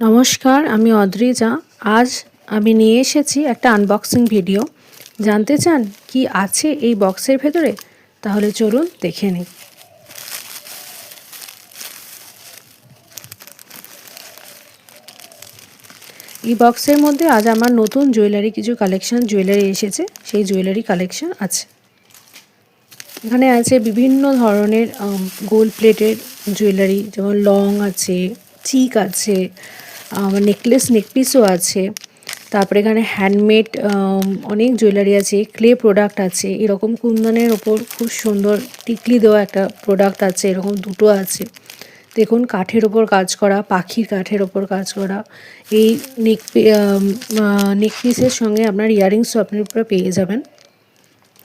নমস্কার, আমি অদ্রিজা। আজ আমি নিয়ে এসেছি একটা আনবক্সিং ভিডিও। জানতে চান কি আছে এই বক্সের ভেতরে? তাহলে চলুন দেখে নিই। এই বক্সের মধ্যে আজ আমার নতুন কিছু জুয়েলারি এসেছে, সেই জুয়েলারি কালেকশন আছে। এখানে আছে বিভিন্ন ধরনের গোল্ড প্লেটের জুয়েলারি, যেমন লং আছে, চিক আছে, নেকপিসও আছে। তারপরে এখানে হ্যান্ডমেড অনেক জুয়েলারি আছে, ক্লে প্রোডাক্ট আছে, এরকম কুন্দনের ওপর খুব সুন্দর টিকলি দেওয়া একটা প্রোডাক্ট আছে, এরকম দুটো আছে। দেখুন, কাঠের ওপর কাজ করা, পাখির কাঠের ওপর কাজ করা। এই নেকপিসের সঙ্গে আপনার ইয়াররিংসও আপনি উপরে পেয়ে যাবেন।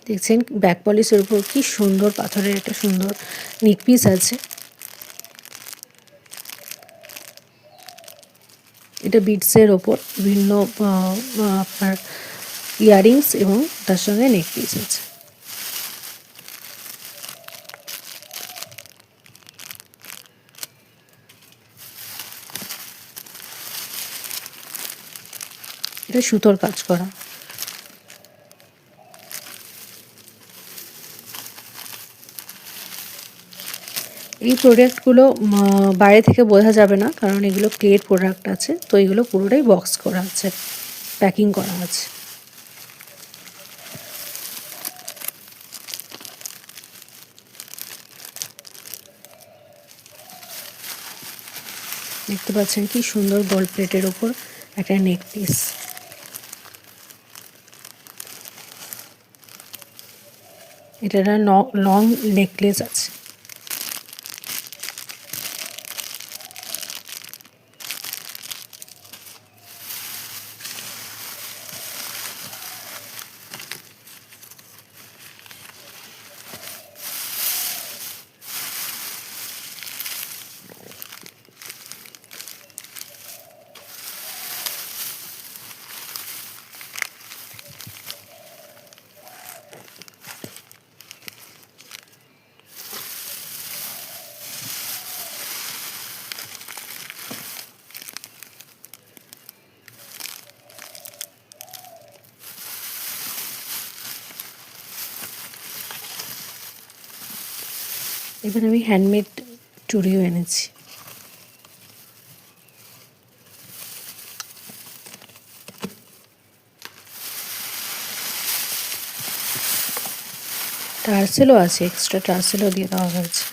দেখছেন ব্যাক পলিশের উপর কি সুন্দর পাথরের একটা সুন্দর নেকপিস আছে। এটা বিটসের ওপর বিভিন্ন আপনার ইয়াররিংস এবং তার সঙ্গে নেকপিস আছে। এটা সুতোর কাজ করা। এই প্রোডাক্টগুলো বাইরে থেকে বোঝা যাবে না, কারণ এগুলো ক্লের প্রোডাক্ট আছে, তো এগুলো পুরোটাই বক্স করা আছে, প্যাকিং করা আছে। দেখতে পাচ্ছেন কি সুন্দর গোল্ড প্লেটের ওপর একটা নেক পিস। এটা একটা লং নেকলেস আছে। এবার আমি হ্যান্ডমেড চুড়িও এনেছি। টার্সেলও আছে, এক্সট্রা টার্সেলও দিয়ে দেওয়া হয়েছে।